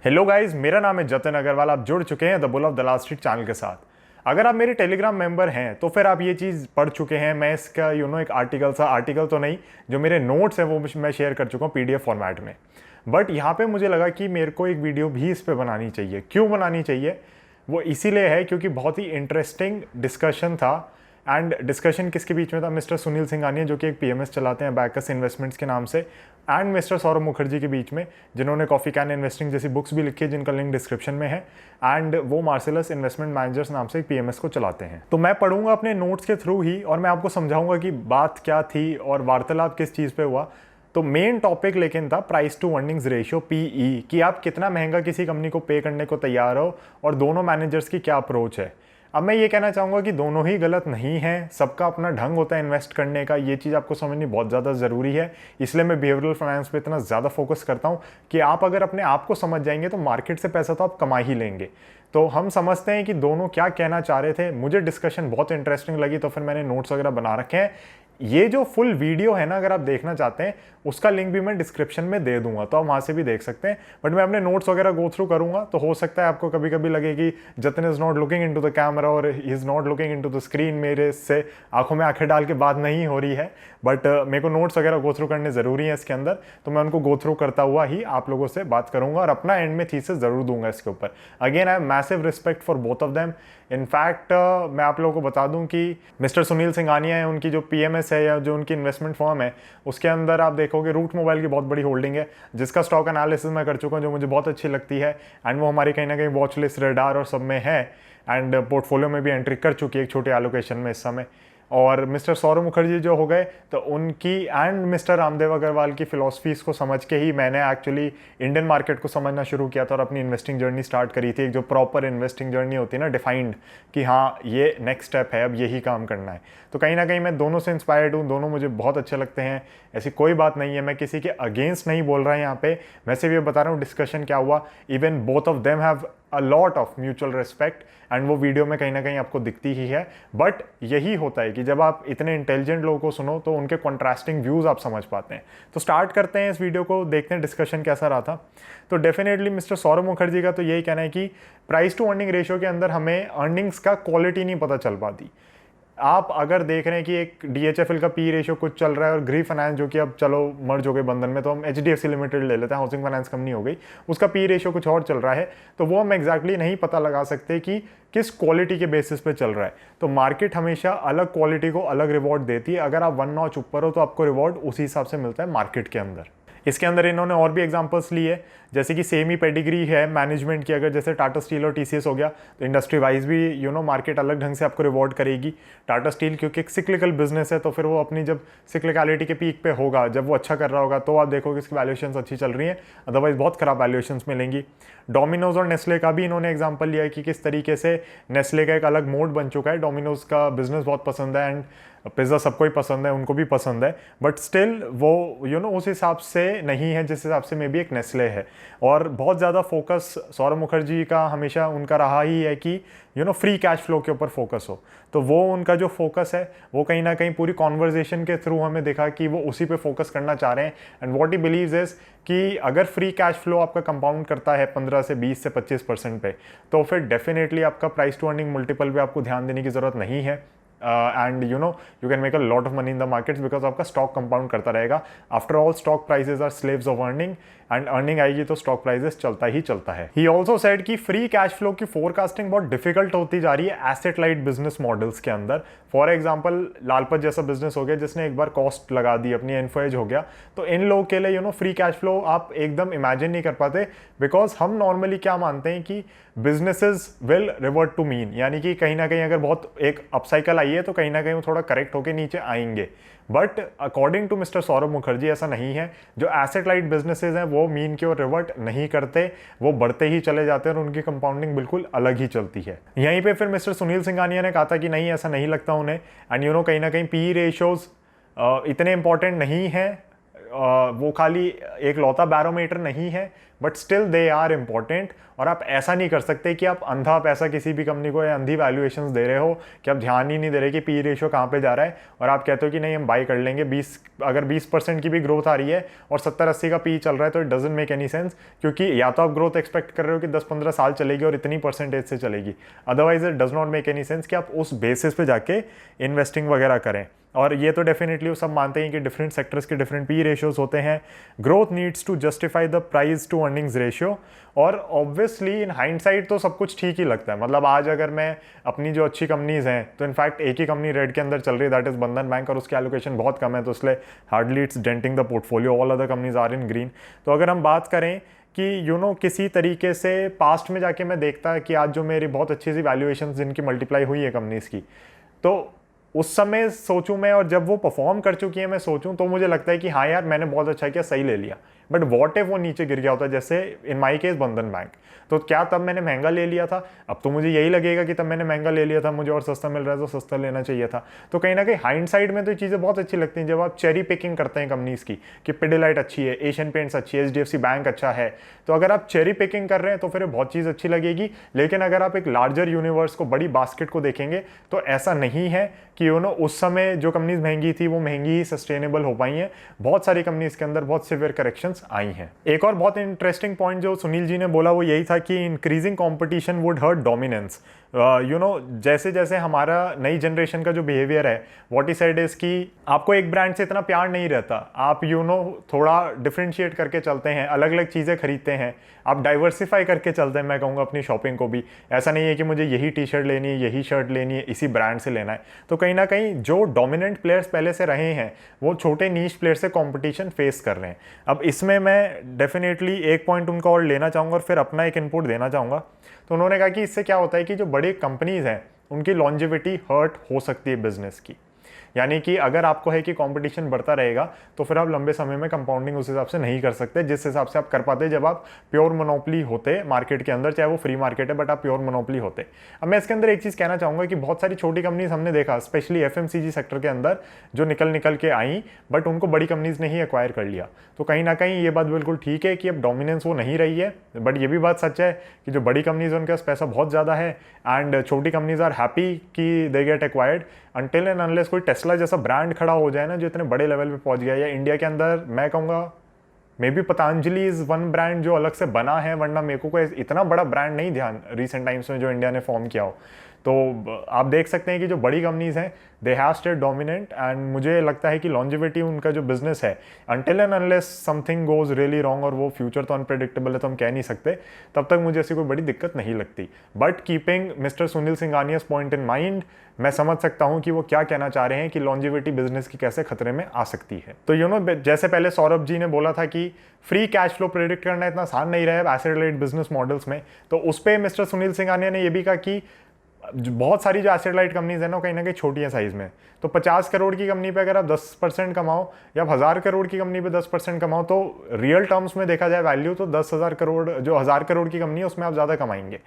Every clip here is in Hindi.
हेलो गाइस, मेरा नाम है जतिन अग्रवाल। आप जुड़ चुके हैं the bull of the last street channel के साथ। अगर आप मेरे टेलीग्राम मेंबर हैं तो फिर आप ये चीज़ पढ़ चुके हैं। मैं इसका एक आर्टिकल तो नहीं, जो मेरे नोट्स हैं वो मैं शेयर कर चुका हूँ पीडीएफ फॉर्मेट में। बट यहाँ पे मुझे लगा कि मेरे को एक वीडियो भी इस पर बनानी चाहिए। क्यों बनानी चाहिए? वो इसीलिए है क्योंकि बहुत ही इंटरेस्टिंग डिस्कशन था। एंड डिस्कशन किसके बीच में था? मिस्टर सुनील सिंघानिया, जो कि एक पीएमएस चलाते हैं बैकस इन्वेस्टमेंट्स के नाम से, एंड मिस्टर सौरभ मुखर्जी के बीच में, जिन्होंने कॉफ़ी कैन इन्वेस्टिंग जैसी बुक्स भी लिखी है, जिनका लिंक डिस्क्रिप्शन में है। एंड वो मार्सेलस इन्वेस्टमेंट मैनेजर्स नाम से एक पीएमएस को चलाते हैं। तो मैं पढ़ूंगा अपने नोट्स के थ्रू ही, और मैं आपको समझाऊंगा कि बात क्या थी और वार्तालाप किस चीज़ पे हुआ। तो मेन टॉपिक लेकिन था price to earnings ratio, PE, कि आप कितना महंगा किसी कंपनी को पे करने को तैयार हो और दोनों मैनेजर्स की क्या अप्रोच है। अब मैं ये कहना चाहूँगा कि दोनों ही गलत नहीं हैं, सबका अपना ढंग होता है इन्वेस्ट करने का। ये चीज़ आपको समझनी बहुत ज़्यादा ज़रूरी है। इसलिए मैं बिहेवियरल फाइनेंस पे इतना ज़्यादा फोकस करता हूँ कि आप अगर अपने आप को समझ जाएंगे तो मार्केट से पैसा तो आप कमा ही लेंगे। तो हम समझते हैं कि दोनों क्या कहना चाह रहे थे। मुझे डिस्कशन बहुत इंटरेस्टिंग लगी, तो फिर मैंने नोट्स वगैरह बना रखे हैं। ये जो फुल वीडियो है ना, अगर आप देखना चाहते हैं उसका लिंक भी मैं डिस्क्रिप्शन में दे दूंगा, तो आप वहाँ से भी देख सकते हैं। बट मैं अपने नोट्स वगैरह गो थ्रू करूंगा, तो हो सकता है आपको कभी कभी लगे कि Jatin is not looking into the camera और he is not looking into the screen, मेरे से आंखों में आंखें डाल के बात नहीं हो रही है। बट मेरे को नोट्स वगैरह गो थ्रू करने ज़रूरी है इसके अंदर, तो मैं उनको गो थ्रू करता हुआ ही आप लोगों से बात करूंगा और अपना एंड में थीसिस ज़रूर दूंगा इसके ऊपर। Again I have massive respect for both of them. In fact मैं आप लोगों को बता दूं कि मिस्टर सुनील सिंघानिया है, उनकी जो पीएमएस है या जो उनकी इन्वेस्टमेंट फर्म है, उसके अंदर आप देखोगे रूट मोबाइल की बहुत बड़ी होल्डिंग है, जिसका स्टॉक एनालिसिस मैं कर चुका हूँ, जो मुझे बहुत अच्छी लगती है। एंड वो हमारी कहीं ना कहीं वॉच लिस्ट, रेडार और सब में है। एंड पोर्टफोलियो में भी एंट्री कर चुकी है एक छोटे एलोकेशन में इस समय। और मिस्टर सौरभ मुखर्जी जो हो गए, तो उनकी एंड मिस्टर रामदेव अग्रवाल की फ़िलॉसफीज़ को समझ के ही मैंने एक्चुअली इंडियन मार्केट को समझना शुरू किया था और अपनी इन्वेस्टिंग जर्नी स्टार्ट करी थी। एक जो प्रॉपर इन्वेस्टिंग जर्नी होती है ना, डिफाइंड, कि हाँ ये नेक्स्ट स्टेप है, अब यही काम करना है। तो कहीं ना कहीं मैं दोनों से इंस्पायर्ड हूँ, दोनों मुझे बहुत अच्छे लगते हैं। ऐसी कोई बात नहीं है, मैं किसी के अगेंस्ट नहीं बोल रहा है यहाँ पे। मैं सिर्फ ये बता रहा हूँ डिस्कशन क्या हुआ। Even both of them have a lot of mutual respect, and वो वीडियो में कहीं ना कहीं आपको दिखती ही है। बट यही होता है कि जब आप इतने इंटेलिजेंट लोगों को सुनो तो उनके कॉन्ट्रास्टिंग व्यूज़ आप समझ पाते हैं। तो स्टार्ट करते हैं इस वीडियो को, देखते हैं डिस्कशन कैसा रहा था। तो डेफिनेटली मिस्टर सौरभ मुखर्जी का तो यही कहना है कि प्राइस टू अर्निंग रेशियो के अंदर हमें अर्निंग्स का क्वालिटी नहीं पता चल पाती। आप अगर देख रहे हैं कि एक डीएचएफएल का पी रेशियो कुछ चल रहा है और गृह फाइनेंस, जो कि अब चलो मर्ज हो गए बंधन में, तो हम एचडीएफसी लिमिटेड ले लेते हैं, हाउसिंग फाइनेंस कंपनी हो गई, उसका पी रेशियो कुछ और चल रहा है, तो वो हम एग्जैक्टली नहीं पता लगा सकते कि किस क्वालिटी के बेसिस पे चल रहा है। तो मार्केट हमेशा अलग क्वालिटी को अलग रिवॉर्ड देती है। अगर आप 1 नॉच ऊपर हो तो आपको रिवॉर्ड उसी हिसाब से मिलता है मार्केट के अंदर। इसके अंदर इन्होंने और भी एग्जांपल्स लिए, जैसे कि सेम ही पेडिग्री है मैनेजमेंट की। अगर जैसे टाटा स्टील और टीसीएस हो गया, तो इंडस्ट्री वाइज भी मार्केट अलग ढंग से आपको रिवॉर्ड करेगी। टाटा स्टील क्योंकि एक सिक्लिकल बिजनेस है, तो फिर वो अपनी जब सिक्लिकलिटी के पीक पे होगा, जब वो अच्छा कर रहा होगा, तो आप देखोगे इसकी वैल्यूएशंस अच्छी चल रही हैं, अदरवाइज बहुत खराब वैल्यूएशंस मिलेंगी। डोमिनोज और नेस्ले का भी इन्होंने एग्जाम्पल लिया है कि किस तरीके से नेस्ले का एक अलग मोड बन चुका है। डोमिनोज का बिजनेस बहुत पसंद है, एंड पिज़्ज़ा सबको ही पसंद है, उनको भी पसंद है, बट स्टिल वो उस हिसाब से नहीं है जिस हिसाब से मे बी एक नेस्ले है। और बहुत ज़्यादा फोकस सौरभ मुखर्जी का हमेशा उनका रहा ही है कि फ्री कैश फ्लो के ऊपर फोकस हो। तो वो उनका जो फोकस है वो कहीं ना कहीं पूरी कॉन्वर्जेशन के थ्रू हमें देखा कि वो उसी पे फोकस करना चाह रहे हैं। And what he believes is कि अगर फ्री कैश फ्लो आपका कंपाउंड करता है 15 से 20 से 25% पे, तो फिर डेफिनेटली आपका प्राइस टू अर्निंग मल्टीपल पे आपको ध्यान देने की ज़रूरत नहीं है। And you can make a lot of money in the markets because आपका स्टॉक कंपाउंड करता रहेगा। After all stock prices are slaves of earning, and earning आएगी तो स्टॉक प्राइसेस चलता ही चलता है। ही ऑल्सो सेड कि फ्री कैश फ्लो की फोरकास्टिंग बहुत डिफिकल्ट होती जा रही है एसेट लाइट बिजनेस मॉडल्स के अंदर। फॉर एग्जाम्पल लालपत जैसा बिजनेस हो गया जिसने एक बार कॉस्ट लगा दी, अपनी इन्फोएज हो गया, तो इन लोगों के लिए फ्री कैश फ्लो आप एकदम इमेजिन नहीं कर पाते। बिकॉज हम नॉर्मली क्या मानते हैं कि businesses will revert to mean, यानी कि कहीं ना कहीं अगर बहुत एक अपसाइकिल आई है तो कहीं ना कहीं वो थोड़ा करेक्ट होकर नीचे आएंगे। But according to mister Saurabh Mukherjee ऐसा नहीं है। जो एसेट लाइट बिजनेसेस हैं वो मीन की ओर रिवर्ट नहीं करते, वो बढ़ते ही चले जाते हैं और उनकी कंपाउंडिंग बिल्कुल अलग ही चलती है। यहीं पे फिर मिस्टर सुनील सिंघानिया ने कहा था कि नहीं, ऐसा नहीं लगता उन्हें। एंड कहीं ना कहीं पी रेशियोज इतने इंपॉर्टेंट नहीं है, वो खाली एक लौता बैरोमीटर नहीं है। But still they are important. और आप ऐसा नहीं कर सकते कि आप अंधा पैसा किसी भी कंपनी को या अंधी वैल्यूएशंस दे रहे हो कि आप ध्यान ही नहीं दे रहे कि पी रेशियो कहाँ पे जा रहा है, और आप कहते हो कि नहीं हम बाई कर लेंगे। 20 अगर 20% की भी ग्रोथ आ रही है और 70-80 का पी चल रहा है तो it doesn't make any sense, क्योंकि या तो आप ग्रोथ एक्सपेक्ट कर रहे हो कि 10-15 साल चलेगी और इतनी परसेंटेज से चलेगी, otherwise it does not make any sense कि आप उस बेसिस पे जाके इन्वेस्टिंग वगैरह करें। और ये तो डेफिनेटली वो सब मानते हैं कि डिफरेंट सेक्टर्स के डिफरेंट पी रेशियोज होते हैं। Growth needs to justify the price to earnings ratio. और ऑब्वियसली इन हाइंडसाइट तो सब कुछ ठीक ही लगता है। मतलब आज अगर मैं अपनी जो अच्छी कंपनीज हैं, तो इनफैक्ट एक ही कंपनी रेड के अंदर चल रही है, दैट इज बंधन बैंक, और उसकी एलोकेशन बहुत कम है, तो इसलिए hardly it's denting the portfolio, all other companies are in green. तो अगर हम बात करें कि किसी तरीके से पास्ट में जाके मैं देखता कि आज जो मेरी बहुत अच्छी सी वैल्यूएशन जिनकी मल्टीप्लाई हुई है कंपनीज की, तो उस समय सोचूं मैं, और जब वो परफॉर्म कर चुकी है मैं सोचूं, तो मुझे लगता है कि हाँ यार मैंने बहुत अच्छा किया, सही ले लिया। बट वॉट इफ वो नीचे गिर गया होता, जैसे इन माई केस बंधन बैंक, तो क्या तब मैंने महंगा ले लिया था? अब तो मुझे यही लगेगा कि तब मैंने महंगा ले लिया था, मुझे और सस्ता मिल रहा है तो सस्ता लेना चाहिए था। तो कहीं ना कहीं हाइंडसाइड में तो चीज़ें बहुत अच्छी लगती हैं जब आप चेरी पिकिंग करते हैं कंपनीज की, कि पिडिलाइट अच्छी है, एशियन पेंट्स अच्छी है, एचडीएफसी बैंक अच्छा है। तो अगर आप चेरी पिकिंग कर रहे हैं तो फिर बहुत चीज़ अच्छी लगेगी। लेकिन अगर आप एक लार्जर यूनिवर्स को, बड़ी बास्केट को देखेंगे, तो ऐसा नहीं है कि उस समय जो कंपनीज महंगी थी वो महंगी ही सस्टेनेबल हो पाई हैं। बहुत सारी कंपनीज के अंदर बहुत सिवियर करेक्शंस आई हैं। एक और बहुत इंटरेस्टिंग पॉइंट जो सुनील जी ने बोला वो यही था कि increasing competition would hurt dominance. जैसे जैसे हमारा नई जनरेशन का जो बिहेवियर है, व्हाट ही सेड इज कि आपको एक ब्रांड से इतना प्यार नहीं रहता, आप थोड़ा डिफ्रेंशिएट करके चलते हैं, अलग अलग चीज़ें खरीदते हैं, आप डाइवर्सिफाई करके चलते हैं। मैं कहूँगा अपनी शॉपिंग को भी ऐसा नहीं है कि मुझे यही टी शर्ट लेनी है, यही शर्ट लेनी है, इसी ब्रांड से लेना है। तो कहीं ना कहीं जो डोमिनेंट प्लेयर्स पहले से रहे हैं वो छोटे नीश प्लेयर से कॉम्पिटिशन फेस कर रहे हैं। अब इसमें मैं डेफिनेटली एक पॉइंट उनका और लेना चाहूँगा और फिर अपना एक इनपुट देना चाहूँगा। तो उन्होंने कहा कि इससे क्या होता है कि जो बड़ी कंपनीज हैं उनकी लॉन्जिविटी हर्ट हो सकती है बिजनेस की। यानी कि अगर आपको है कि कंपटीशन बढ़ता रहेगा तो फिर आप लंबे समय में कंपाउंडिंग उस हिसाब से नहीं कर सकते जिस हिसाब से आप कर पाते जब आप प्योर मोनोपोली होते मार्केट के अंदर, चाहे वो फ्री मार्केट है बट आप प्योर मोनोपोली होते। अब मैं इसके अंदर एक चीज़ कहना चाहूँगा कि बहुत सारी छोटी कंपनीज हमने देखा, स्पेशली एफएमसीजी सेक्टर के अंदर, जो निकल के आई बट उनको बड़ी कंपनीज ने ही एक्वायर कर लिया। तो कहीं ना कहीं ये बात बिल्कुल ठीक है कि अब डोमिनेंस वो नहीं रही है, बट ये भी बात सच है कि जो बड़ी कंपनीज उनके पास पैसा बहुत ज़्यादा है एंड छोटी कंपनीज आर हैप्पी कि they get acquired until and unless कोई टेस्ला जैसा ब्रांड खड़ा हो जाए ना जो इतने बड़े लेवल पे पहुंच गया। या इंडिया के अंदर मैं कहूँगा may be Patanjali is one brand जो अलग से बना है, वरना मेरे को कोई इतना बड़ा ब्रांड नहीं ध्यान रिसेंट टाइम्स में जो इंडिया ने फॉर्म किया हो। तो आप देख सकते हैं कि जो बड़ी कंपनीज हैं they have stayed dominant and मुझे लगता है कि लॉन्जिविटी उनका जो बिजनेस है until and unless something goes really wrong, और वो फ्यूचर तो अनप्रेडिक्टेबल है तो हम कह नहीं सकते, तब तक मुझे ऐसी कोई बड़ी दिक्कत नहीं लगती। But keeping mister Sunil Singhania's point in mind, मैं समझ सकता हूं कि वो क्या कहना चाह रहे हैं कि लॉन्जिविटी बिजनेस की कैसे खतरे में आ सकती है। तो जैसे पहले सौरभ जी ने बोला था कि फ्री कैश फ्लो प्रेडिक्ट करना इतना आसान नहीं रहा है एसेट लाइट बिजनेस मॉडल्स में, तो उस पर मिस्टर सुनील सिंघानिया ने यह भी कहा कि बहुत सारी जो एसेट लाइट कंपनीज है ना कहीं ना कहीं छोटी है साइज में। तो 50 करोड़ की कंपनी पे अगर आप 10% कमाओ या 1000 करोड़ की कंपनी पे 10% कमाओ तो रियल टर्म्स में देखा जाए वैल्यू तो 10,000 करोड़, जो 1000 करोड़ की कंपनी है उसमें आप ज़्यादा कमाएंगे।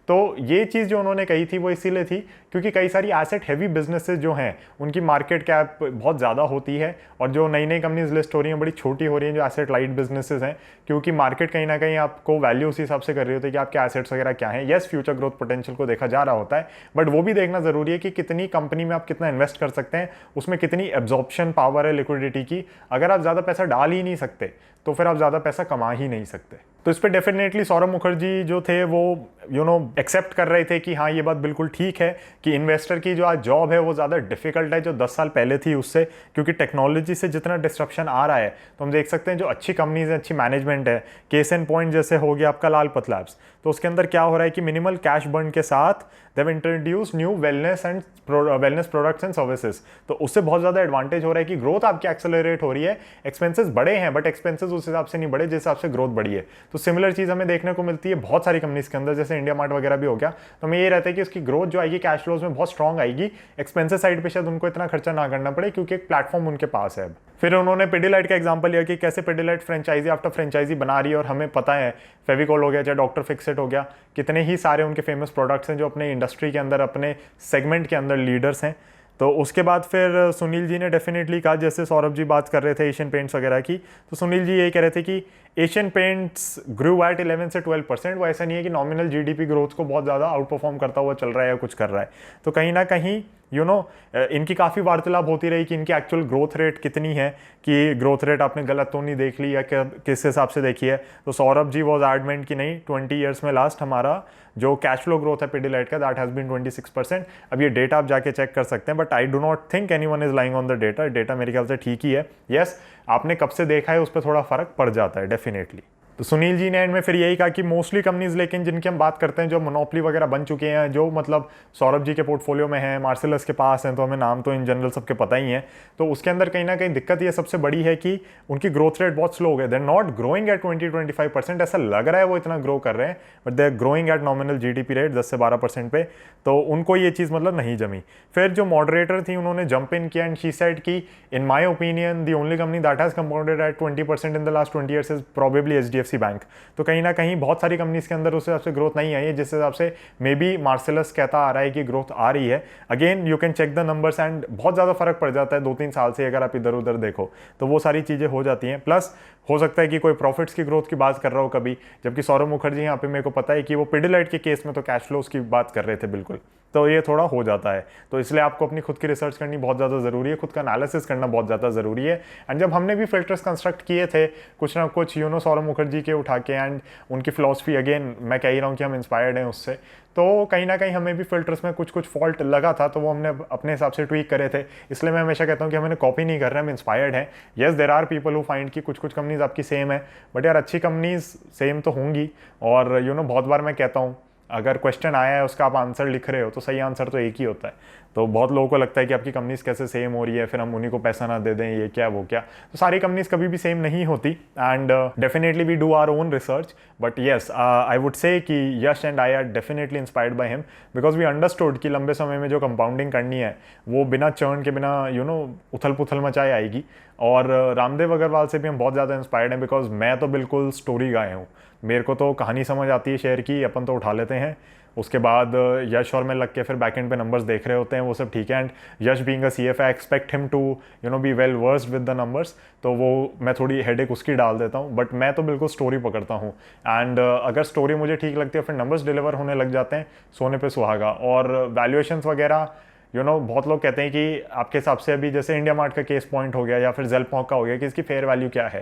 तो ये चीज़ जो उन्होंने कही थी वो इसीलिए थी क्योंकि कई सारी एसेट हैवी बिजनेसेस जो हैं उनकी मार्केट कैप बहुत ज़्यादा होती है, और जो नई नई कंपनीज लिस्ट हो रही हैं बड़ी छोटी हो रही हैं जो एसेट लाइट बिजनेसेस हैं, क्योंकि मार्केट कहीं ना कहीं आपको वैल्यू उसी हिसाब से कर रही होती है कि आपके एसेट्स वगैरह क्या हैं। येस, फ्यूचर ग्रोथ पोटेंशियल को देखा जा रहा होता है, बट वो भी देखना ज़रूरी है कि कितनी कंपनी में आप कितना इन्वेस्ट कर सकते हैं, उसमें कितनी एब्जॉर्प्शन पावर है लिक्विडिटी की। अगर आप ज़्यादा पैसा डाल ही नहीं सकते तो फिर आप ज़्यादा पैसा कमा ही नहीं सकते। तो इस पर डेफिनेटली सौरभ मुखर्जी जो थे वो एक्सेप्ट कर रहे थे कि हाँ ये बात बिल्कुल ठीक है कि इन्वेस्टर की जो आज जॉब है वो ज़्यादा डिफिकल्ट है जो 10 साल पहले थी उससे, क्योंकि टेक्नोलॉजी से जितना डिस्ट्रप्शन आ रहा है तो हम देख सकते हैं जो अच्छी कंपनीज है, अच्छी मैनेजमेंट है, केस एंड पॉइंट जैसे हो गया आपका लालपत लैब्स, तो उसके अंदर क्या हो रहा है कि मिनिमल कैश बर्न के साथ they have introduce new wellness products and services. तो उससे बहुत ज़्यादा एडवांटेज हो रहा है कि ग्रोथ आपकी एक्सेलरेट हो रही है। एक्सपेंसेस बढ़े हैं बट एक्सपेंसेस उस हिसाब से नहीं बढ़े जिस हिसाब से ग्रोथ बढ़ी है। तो सिमिलर चीज़ हमें देखने को मिलती है बहुत सारी कंपनीज के अंदर, जैसे इंडिया मार्ट वगैरह भी हो गया। तो हमें ये रहता है कि उसकी ग्रोथ जो आएगी कैश फ्लोज में बहुत स्ट्रॉन्ग आएगी, एक्सपेंसेस साइड पे शायद उनको इतना खर्चा ना करना पड़े क्योंकि एक प्लेटफॉर्म उनके पास है अब। फिर उन्होंने पिडिलाइट का एग्जांपल लिया कि कैसे पिडिलाइट फ्रेंचाइजी आफ्टर फ्रेंचाइजी बना रही है, और हमें पता है फेविकॉल हो गया चाहे डॉक्टर फिक्सेट हो गया, कितने ही सारे उनके फेमस प्रोडक्ट्स हैं जो अपने इंडस्ट्री के अंदर अपने सेगमेंट के अंदर लीडर्स हैं। तो उसके बाद फिर सुनील जी ने डेफिनेटली कहा, जैसे सौरभ जी बात कर रहे थे एशियन पेंट्स वगैरह की, तो सुनील जी यही कह रहे थे कि एशियन पेंट्स ग्रू एट 11 से 12%। वो ऐसा नहीं है कि नॉमिनल जीडीपी ग्रोथ को बहुत ज़्यादा आउट परफॉर्म करता हुआ चल रहा है या कुछ कर रहा है। तो कहीं ना कहीं इनकी काफ़ी वार्तालाप होती रही कि इनकी एक्चुअल ग्रोथ रेट कितनी है, कि ग्रोथ रेट आपने गलत तो नहीं देख ली या किस हिसाब से देखी है। तो सौरभ जी वॉज एडमेंट कि नहीं, 20 ईयर्स में लास्ट हमारा जो कैश फ्लो ग्रोथ है पिडिलाइट का, दैट हैज़ बीन 26%। अब ये डेटा आप जाके चेक कर सकते हैं, but I do not think anyone is lying on the data मेरे ख्याल से ठीक ही है। यस, आपने कब से देखा है उस पर थोड़ा फर्क पड़ जाता है डेफिनेटली। तो सुनील जी ने एंड में फिर यही कहा कि मोस्टली कंपनीज लेकिन जिनकी हम बात करते हैं जो मोनोपोली वगैरह बन चुके हैं, जो मतलब सौरभ जी के पोर्टफोलियो में है, मार्सेलस के पास हैं, तो हमें नाम तो इन जनरल सबके पता ही है, तो उसके अंदर कहीं ना कहीं दिक्कत ये सबसे बड़ी है कि उनकी ग्रोथ रेट बहुत स्लो हो गई। They are not growing at 20-25%, ऐसा लग रहा है वो इतना ग्रो कर रहे हैं, but they are growing at nominal GDP rate 10 से 12% पे। तो उनको ये चीज़ मतलब नहीं जमी। फिर जो मॉडरेटर थी उन्होंने जंप इन किया एंड शी सेड कि in my opinion the only company that has compounded at 20% in the last 20 years is probably HDFC bank. तो कहीं ना कहीं बहुत सारी कंपनीज के अंदर उस हिसाब से ग्रोथ नहीं आई है जिस हिसाब से मे बी मार्सेलस कहता आ रहा है कि ग्रोथ आ रही है। Again you can check the numbers and बहुत ज़्यादा फर्क पड़ जाता है 2-3 साल से, अगर आप इधर उधर देखो तो वो सारी चीज़ें हो जाती हैं। प्लस हो सकता है कि कोई प्रॉफिट्स की ग्रोथ की बात कर रहा हो कभी, जबकि सौरभ मुखर्जी यहाँ पे मेरे को पता है कि वो पिडिलाइट के केस में तो कैश फ्लोज की बात कर रहे थे बिल्कुल, तो ये थोड़ा हो जाता है। तो इसलिए आपको अपनी खुद की रिसर्च करनी बहुत ज़्यादा ज़रूरी है, खुद का एनालिसिस करना बहुत ज़्यादा ज़रूरी है। एंड जब हमने भी फिल्टर्स कंस्ट्रक्ट किए थे कुछ ना कुछ सौरभ मुखर्जी के उठा के, एंड उनकी फिलॉसफी अगेन मैं कह ही रहा हूँ कि हम इंस्पायर्ड हैं उससे, तो कहीं ना कहीं हमें भी फिल्टर्स में कुछ कुछ फॉल्ट लगा था, तो वो हमने अपने हिसाब से ट्वीक करे थे। इसलिए मैं हमेशा कहता हूँ कि हमें कॉपी नहीं कर रहे हैं, हम इंस्पायर्ड हैं। Yes, there are people who find कि कुछ कुछ कंपनीज आपकी सेम है, बट यार अच्छी कंपनीज सेम तो होंगी। और बहुत बार मैं कहता हूँ अगर क्वेश्चन आया है उसका आप आंसर लिख रहे हो तो सही आंसर तो एक ही होता है। तो बहुत लोगों को लगता है कि आपकी कंपनीज कैसे सेम हो रही है, फिर हम उन्हीं को पैसा ना दे दें, ये क्या वो क्या। तो सारी कंपनीज कभी भी सेम नहीं होती, and definitely we do our own research. But yes, I would say कि Yash and I are definitely inspired by him, because we understood कि लंबे समय में जो कंपाउंडिंग करनी है वो बिना चर्न के, बिना उथल पुथल मचाए आएगी। और रामदेव अग्रवाल से भी हम बहुत ज़्यादा इंस्पायर्ड हैं, बिकॉज मैं तो बिल्कुल स्टोरी गाय हूँ, मेरे को तो कहानी समझ आती है शेयर की, अपन तो उठा लेते हैं। उसके बाद यश और मैं लग के फिर बैक एंड पे नंबर्स देख रहे होते हैं, वो सब ठीक है। And Yash being a CFA I expect him to be well versed with the numbers, तो वो मैं थोड़ी हेडेक उसकी डाल देता हूँ, बट मैं तो बिल्कुल स्टोरी पकड़ता हूँ। एंड अगर स्टोरी मुझे ठीक लगती है फिर नंबर्स डिलीवर होने लग जाते हैं, सोने पे सुहागा। और वैल्यूएशंस वगैरह बहुत लोग कहते हैं कि आपके हिसाब से अभी जैसे इंडिया मार्ट का केस पॉइंट हो गया या फिर जेलपॉक का हो गया कि इसकी फेयर वैल्यू क्या है,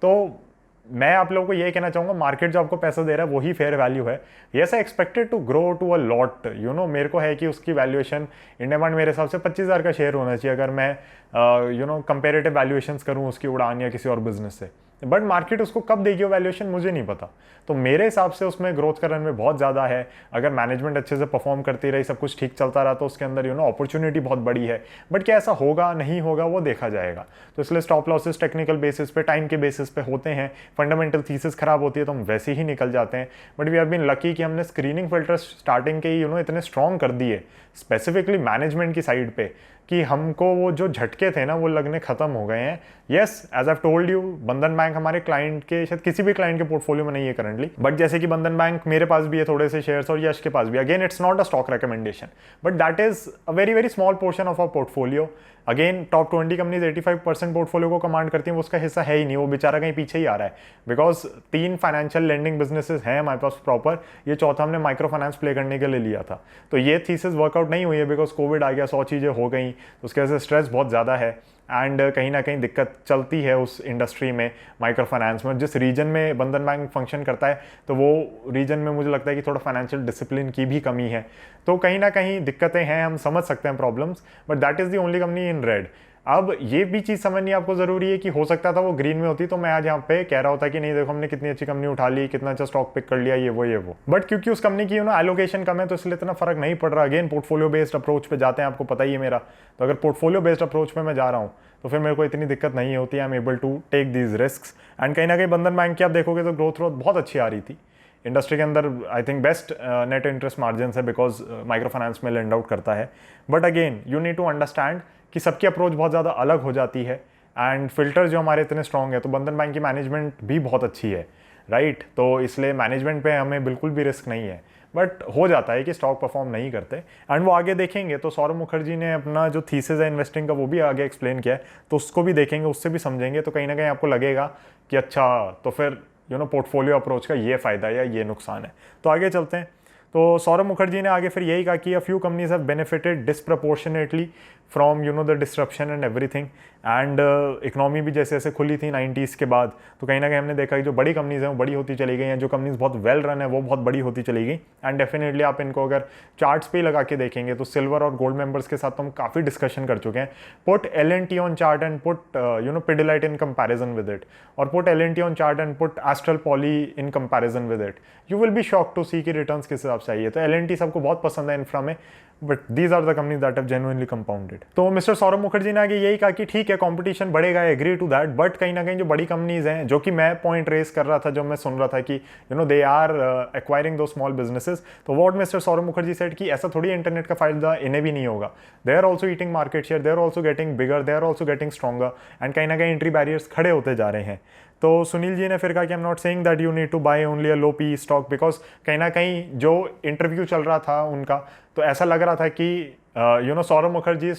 तो मैं आप लोगों को ये कहना चाहूँगा मार्केट जो आपको पैसा दे रहा है वही फेयर वैल्यू है। Yes, I expected to grow to a lot, मेरे को है कि उसकी वैल्यूएशन इंडिया मार्ट मेरे हिसाब से 25,000 का शेयर होना चाहिए अगर मैं कंपेरेटिव वैल्यूएशंस करूँ उसकी उड़ान या किसी और बिजनेस से। बट मार्केट उसको कब देगी वो वैल्यूएशन मुझे नहीं पता। तो मेरे हिसाब से उसमें ग्रोथ का रनवे बहुत ज़्यादा है। अगर मैनेजमेंट अच्छे से परफॉर्म करती रही, सब कुछ ठीक चलता रहा, तो उसके अंदर अपॉर्चुनिटी बहुत बड़ी है। बट क्या ऐसा होगा नहीं होगा वो देखा जाएगा। तो इसलिए स्टॉप लॉसेस टेक्निकल बेसिस पे, टाइम के बेसिस पे होते हैं। फंडामेंटल थीसिस खराब होती है तो हम वैसे ही निकल जाते हैं। But we have been lucky कि हमने स्क्रीनिंग फिल्टर स्टार्टिंग के ही इतने स्ट्रॉन्ग कर दिए, स्पेसिफिकली मैनेजमेंट की साइड पे, कि हमको वो जो झटके थे ना वो लगने खत्म हो गए हैं। Yes, as I told you, Bandhan bank हमारे क्लाइंट के, शायद किसी भी क्लाइंट के पोर्टफोलियो में नहीं है करंटली, बट जैसे कि बंधन बैंक मेरे पास भी है थोड़े से शेयर्स और यश के पास भी। Again it's not a stock recommendation, but that is a very very small portion of our portfolio. Again top 20 companies 85% portfolio को कमांड करती हैं, वो उसका हिस्सा है ही नहीं, वो बेचारा कहीं पीछे ही आ रहा है। बिकॉज 3 फाइनेंशियल लेंडिंग बिजनेसेस हैं हमारे पास प्रॉपर, ये चौथा हमने माइक्रो फाइनेंस प्ले करने के लिए लिया था। तो ये थीसिस वर्कआउट नहीं हुई है बिकॉज कोविड आ गया, 100 चीज़ें हो गई, तो उसके वजह से स्ट्रेस बहुत ज़्यादा है। एंड कहीं ना कहीं दिक्कत चलती है उस इंडस्ट्री में, माइक्रो फाइनेंस में। जिस रीजन में बंधन बैंक फंक्शन करता है तो वो रीजन में मुझे लगता है कि थोड़ा फाइनेंशियल डिसिप्लिन की भी कमी है। तो कहीं ना कहीं दिक्कतें हैं, हम समझ सकते हैं problems, but that is the only company in red. अब ये भी चीज़ समझनी आपको ज़रूरी है कि हो सकता था वो ग्रीन में होती तो मैं आज यहाँ पे कह रहा होता कि नहीं देखो हमने कितनी अच्छी कंपनी उठा ली, कितना अच्छा स्टॉक पिक कर लिया, ये वो। बट क्योंकि उस कंपनी की एलोकेशन कम है तो इसलिए इतना फर्क नहीं पड़ रहा। अगेन पोर्टफोलियो बेस्ड अप्रोच पे जाते हैं, आपको पता ही है मेरा। तो अगर पोर्टफोलियो बेस्ड अप्रोच पे मैं जा रहा हूँ तो फिर मेरे को इतनी दिक्कत नहीं होती, I am able to take these risk. And कहीं ना कहीं बंधन बैंक की आप देखोगे तो ग्रोथ बहुत अच्छी आ रही थी इंडस्ट्री के अंदर। I think best net interest margin है बिकॉज माइक्रो फाइनेंस में लेंड आउट करता है। But again you need to understand कि सबकी अप्रोच बहुत ज़्यादा अलग हो जाती है, एंड फिल्टर जो हमारे इतने स्ट्रॉन्ग है। तो बंधन बैंक की मैनेजमेंट भी बहुत अच्छी है, राइट। तो इसलिए मैनेजमेंट पे हमें बिल्कुल भी रिस्क नहीं है, बट हो जाता है कि स्टॉक परफॉर्म नहीं करते। एंड वो आगे देखेंगे तो सौरभ मुखर्जी ने अपना जो थीसिस है इन्वेस्टिंग का वो भी आगे एक्सप्लेन किया है, तो उसको भी देखेंगे, उससे भी समझेंगे, तो कहीं ना कहीं आपको लगेगा कि अच्छा तो फिर पोर्टफोलियो अप्रोच का ये फ़ायदा है या ये नुकसान है। तो आगे चलते हैं। तो सौरभ मुखर्जी ने आगे फिर यही कहा कि a few companies have benefited disproportionately from the disruption and everything. And economy भी जैसे जैसे खुली थी 90s के बाद, तो कहीं ना कहीं हमने देखा कि जो बड़ी कंपनीज हैं वो बड़ी होती चली गई हैं, जो कंपनीज बहुत वेल रन है वो बहुत बड़ी होती चली गई। एंड डेफिनेटली आप इनको अगर चार्ट्स पे ही लगा के देखेंगे तो सिल्वर और गोल्ड मेंबर्स के साथ तो हम काफ़ी डिस्कशन कर चुके हैं। Put L&T on chart and put Pidilite in comparison with it, और put L&T on chart and put Astral Poly in comparison with it, you will be shock to see कि रिटर्न्स किस हिसाब से आई है। तो L&T सबको बहुत पसंद है इंफ्रा में, but these are the companies that have genuinely compounded. तो मिस्टर सौरभ मुखर्जी ने आगे यही कहा कि ठीक है कंपटीशन बढ़ेगा, I agree to that, but कहीं ना कहीं जो बड़ी कंपनीज हैं, जो कि मैं पॉइंट रेस कर रहा था, जो मैं सुन रहा था कि दे आर एक्वायरिंग दो स्मॉल बिजनेसेस, तो what mister Saurabh Mukherjee said कि ऐसा थोड़ी इंटरनेट का फायदा इन्हें भी नहीं होगा। They are also eating market share, they are also getting bigger, they are also getting stronger, and कहीं ना कहीं एंट्री बैरियर्स खड़े होते जा रहे हैं। तो सुनील जी ने फिर कहा कि I am not saying that you need to buy only a low P stock, because कहीं ना कहीं जो इंटरव्यू चल रहा था उनका, तो ऐसा लग रहा था कि सौरभ मुखर्जी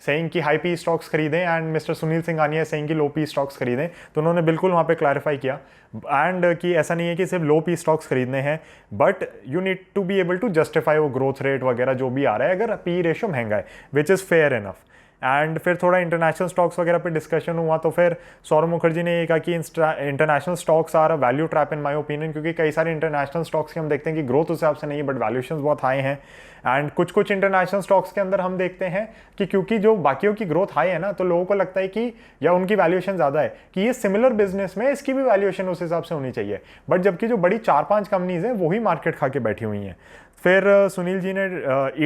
सेइंग कि हाई पी स्टॉक्स खरीदें and mister Sunil Singhania saying कि लो पी स्टॉक्स खरीदें। तो उन्होंने बिल्कुल वहाँ पे क्लैरिफाई किया एंड कि ऐसा नहीं है कि सिर्फ लो पी स्टॉक्स खरीदने हैं, but you need to be able to justify वो ग्रोथ रेट वगैरह जो भी आ रहा है, अगर पी रेशियो महंगा है, which is fair enough. And फिर थोड़ा इंटरनेशनल स्टॉक्स वगैरह पे डिस्कशन हुआ, तो फिर सौरभ मुखर्जी ने ये कहा कि international stocks are a value trap in my opinion, क्योंकि कई सारे इंटरनेशनल स्टॉक्स के हम देखते हैं कि ग्रोथ उस हिसाब से नहीं है, बट वैल्यूएशंस बहुत हाई हैं। एंड कुछ इंटरनेशनल स्टॉक्स के अंदर हम देखते हैं कि क्योंकि जो बाकियों की ग्रोथ हाई है ना, तो लोगों को लगता है कि या उनकी वैल्यूएशन ज़्यादा है कि ये सिमिलर बिजनेस में इसकी भी वैल्यूएशन उस हिसाब से होनी चाहिए, बट जबकि जो बड़ी 4-5 कंपनीज हैं वही मार्केट खा के बैठी हुई हैं। फिर सुनील जी ने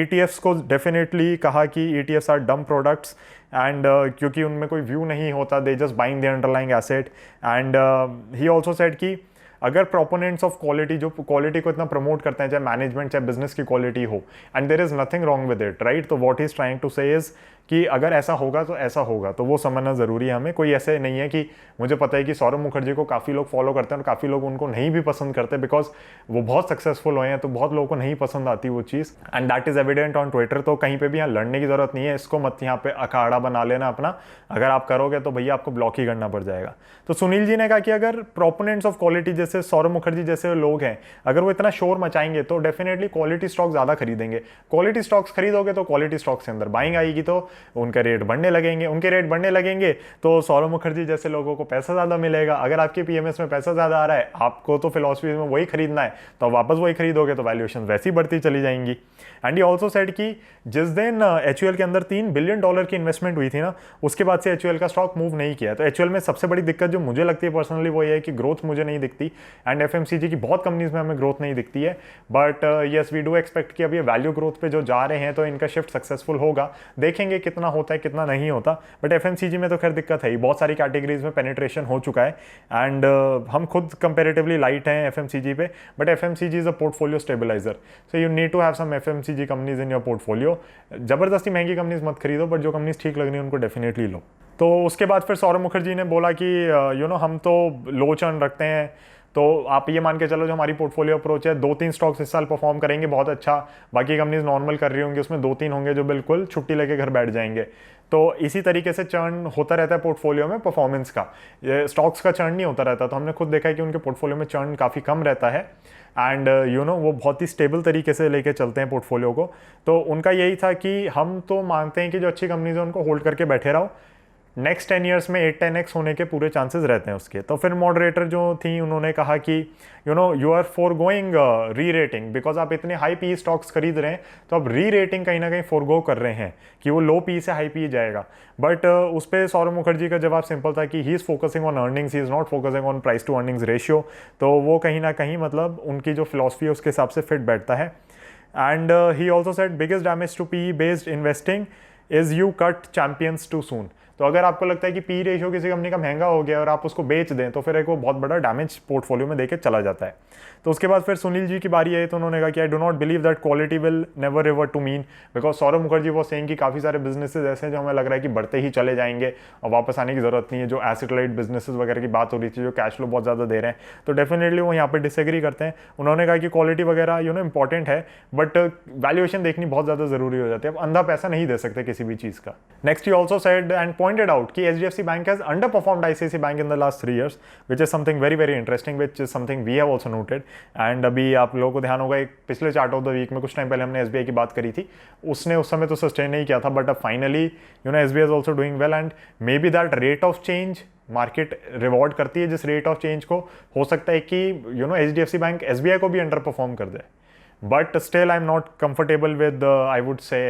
ETFs को डेफिनेटली कहा कि ETFs are dumb products, and क्योंकि उनमें कोई व्यू नहीं होता, they just buying the underlying asset. And he also said कि अगर प्रोपोनेंट्स ऑफ क्वालिटी, जो क्वालिटी को इतना प्रमोट करते हैं, चाहे मैनेजमेंट चाहे बिजनेस की क्वालिटी हो, and there is nothing wrong with it, right. तो what he is trying to say is कि अगर ऐसा होगा तो ऐसा होगा, तो वो समझना ज़रूरी है हमें। कोई ऐसे नहीं है कि मुझे पता है कि सौरभ मुखर्जी को काफ़ी लोग फॉलो करते हैं और काफ़ी लोग उनको नहीं भी पसंद करते, बिकॉज वो बहुत सक्सेसफुल हुए हैं, तो बहुत लोगों को नहीं पसंद आती वो चीज़, and that is evident on Twitter. तो कहीं पर भी यहाँ लड़ने की ज़रूरत नहीं है, इसको मत यहाँ पे अखाड़ा बना लेना अपना, अगर आप करोगे तो भैया आपको ब्लॉक ही करना पड़ जाएगा। तो सुनील जी ने कहा कि अगर प्रोपोनेंट्स ऑफ क्वालिटी जैसे सौरभ मुखर्जी जैसे लोग हैं, अगर वो इतना शोर मचाएंगे तो डेफिनेटली क्वालिटी स्टॉक ज़्यादा खरीदेंगे। क्वालिटी स्टॉक्स खरीदोगे तो क्वालिटी स्टॉक्स के अंदर बाइंग आएगी, तो उनका रेट बढ़ने लगेंगे, उनके रेट बढ़ने लगेंगे तो सौरभ मुखर्जी जैसे लोगों को पैसा ज़्यादा मिलेगा। अगर आपके PMS में पैसा ज़्यादा आ रहा है, आपको तो फिलॉसफी में वही खरीदना है, तो आप वापस वही खरीदोगे तो वैल्यूएशन वैसी बढ़ती चली जाएंगी। एंड ही ऑल्सो सेड कि जिस दिन HUL के अंदर $3 बिलियन की इन्वेस्टमेंट हुई थी ना, उसके बाद से HUL का स्टॉक मूव नहीं किया। तो HUL में सबसे बड़ी दिक्कत जो मुझे लगती है पर्सनली वो ये है कि ग्रोथ मुझे नहीं दिखती, एंड FMCG की बहुत कंपनीज में हमें ग्रोथ नहीं दिखती है। But yes we do expect कि अब ये वैल्यू ग्रोथ पे जो जा रहे हैं तो इनका शिफ्ट सक्सेसफुल होगा, देखेंगे कितना होता है कितना नहीं होता। बट FMCG में तो खैर दिक्कत है ही, बहुत सारी कैटेगरीज में पेनिट्रेशन हो चुका है, एंड हम खुद कंपेरेटिवली लाइट हैं FMCG पे, but FMCG is a portfolio stabiliser, so you need to have some FMCG companies in your portfolio. जबरदस्ती महंगी कंपनीज मत खरीदो, बट जो कंपनीज ठीक लग रही है उनको डेफिनेटली लो। तो उसके बाद फिर सौरभ मुखर्जी ने बोला कि हम तो लो चर्न रखते हैं, तो आप ये मान के चलो जो हमारी पोर्टफोलियो अप्रोच है, 2-3 स्टॉक्स इस साल परफॉर्म करेंगे बहुत अच्छा, बाकी कंपनीज नॉर्मल कर रही होंगी, उसमें 2-3 होंगे जो बिल्कुल छुट्टी लेके घर बैठ जाएंगे। तो इसी तरीके से चर्न होता रहता है पोर्टफोलियो में परफॉर्मेंस का, स्टॉक्स का चर्न नहीं होता रहता। तो हमने खुद देखा है कि उनके पोर्टफोलियो में चर्न काफ़ी कम रहता है, एंड वो बहुत ही स्टेबल तरीके से लेके चलते हैं पोर्टफोलियो को। तो उनका यही था कि हम तो मानते हैं कि जो अच्छी कंपनीज है उनको होल्ड करके बैठे रहो, नेक्स्ट 10 ईयर्स में 8-10x होने के पूरे चांसेस रहते हैं उसके। तो फिर मॉडरेटर जो थी उन्होंने कहा कि you are for going re rating, because आप इतने हाई पी स्टॉक्स खरीद रहे हैं तो आप री रेटिंग कहीं ना कहीं फॉरगो कर रहे हैं कि वो लो पी से हाई पी जाएगा। बट उस पर सौरभ मुखर्जी का जवाब सिंपल था कि he is focusing on earnings, he is not focusing on price to earnings ratio. तो वो कहीं ना कहीं मतलब उनकी जो फिलॉसफी है उसके हिसाब से फिट बैठता है। And he also said biggest damage to P based investing is you cut champions too soon. तो अगर आपको लगता है कि पी रेशियो किसी कंपनी का महंगा हो गया और आप उसको बेच दें तो फिर एक वो बहुत बड़ा डैमेज पोर्टफोलियो में देके चला जाता है। तो उसके बाद फिर सुनील जी की बारी आई तो उन्होंने कहा कि I do not believe that quality will never revert to mean, because Saurabh Mukherjee वो सेइंग कि काफ़ी सारे बिजनेसेस ऐसे हैं जो हमें लग रहा है कि बढ़ते ही चले जाएंगे और वापस आने की जरूरत नहीं है। जो एसेट लाइट बिजनेसेस वगैरह की बात हो रही थी, जो कैश फ्लो बहुत ज़्यादा दे रहे हैं, तो डेफिनेटली वो यहाँ पर डिसएग्री करते हैं। उन्होंने कहा कि क्वालिटी वगैरह इंपॉर्टेंट है बट वैल्यूएशन देखनी बहुत ज़्यादा जरूरी हो जाती है। अब अंधा पैसा नहीं दे सकते किसी भी चीज़ का। Next he also said and pointed out कि HDFC bank has under performed ICICI bank in the last 3 years, which is something very very interesting, which is something we have also noted. And अभी आप लोगों को ध्यान होगा एक पिछले चार्ट ऑफ द वीक में कुछ टाइम पहले हमने एसबीआई की बात करी थी, उसने उस समय तो सस्टेन नहीं किया था, बट अब finally SBI is also doing well and may be that rate of change market reward करती है जिस रेट ऑफ चेंज को। हो सकता है कि एचडीएफसी बैंक एसबीआई को भी अंडर परफॉर्म कर दे, but still I am not comfortable with I would say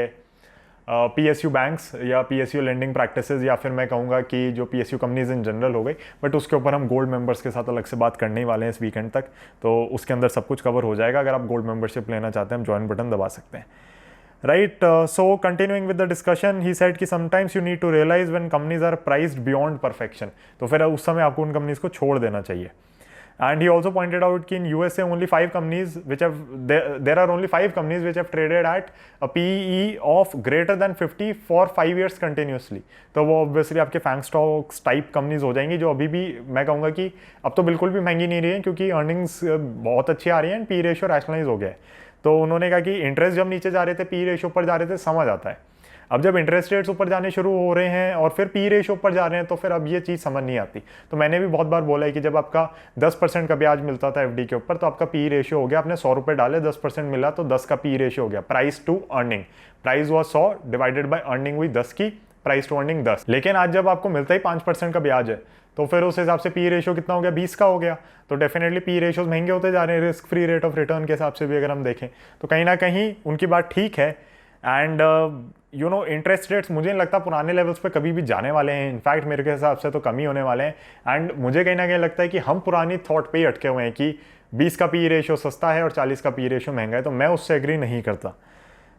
PSU banks या पीएसयू लेंडिंग प्रैक्टिसेस, या फिर मैं कहूँगा कि जो पीएसयू कंपनीज इन जनरल हो गई। बट उसके ऊपर हम गोल्ड मेंबर्स के साथ अलग से बात करने ही वाले हैं इस वीकेंड तक, तो उसके अंदर सब कुछ कवर हो जाएगा। अगर आप गोल्ड मेंबरशिप लेना चाहते हैं, हम ज्वाइन बटन दबा सकते हैं। Right, so continuing with the discussion, he said कि sometimes you need to realise when companies are priced beyond perfection, तो फिर उस समय आपको उन कंपनीज को छोड़ देना चाहिए। And he also pointed out कि in USA only 5 companies which have there are only 5 companies which have traded at a PE of greater than 50 for 5 years continuously। तो वो obviously आपके फैंग स्टॉक्स टाइप कंपनीज हो जाएंगी जो अभी भी मैं कहूँगा कि अब तो बिल्कुल भी महंगी नहीं रही है क्योंकि अर्निंग्स बहुत अच्छी आ रही है एंड पी रेशियो रैशनलाइज हो गया है। तो उन्होंने कहा कि इंटरेस्ट जब नीचे जा रहे थे, पी रेशियो ऊपर जा रहे थे, समझ आता है। अब जब इंटरेस्ट रेट्स ऊपर जाने शुरू हो रहे हैं और फिर पी रेशियो ऊपर जा रहे हैं तो फिर अब ये चीज़ समझ नहीं आती। तो मैंने भी बहुत बार बोला है कि जब आपका 10% का ब्याज मिलता था एफडी के ऊपर, तो आपका पी रेशियो हो गया, आपने 100 रुपये डाले, 10% मिला तो 10 का पी रेशियो हो गया। प्राइस टू अर्निंग, प्राइस हुआ 100 डिवाइडेड बाय अर्निंग हुई 10 की, प्राइस टू अर्निंग 10। लेकिन आज जब आपको मिलता ही 5% का ब्याज है तो फिर उस हिसाब से पी रेशियो कितना हो गया, 20 का हो गया। तो डेफिनेटली पी रेशियोज महंगे होते जा रहे हैं risk free rate of return के हिसाब से भी अगर हम देखें तो कहीं ना कहीं उनकी बात ठीक है। एंड इंटरेस्ट रेट्स मुझे नहीं लगता पुराने लेवल्स पे कभी भी जाने वाले हैं, इनफैक्ट मेरे के हिसाब से तो कम ही होने वाले हैं। एंड मुझे कहीं ना कहीं लगता है कि हम पुरानी थॉट पे ही अटके हुए हैं कि 20 का पी रेशियो सस्ता है और 40 का पी रेशियो महंगा है, तो मैं उससे एग्री नहीं करता।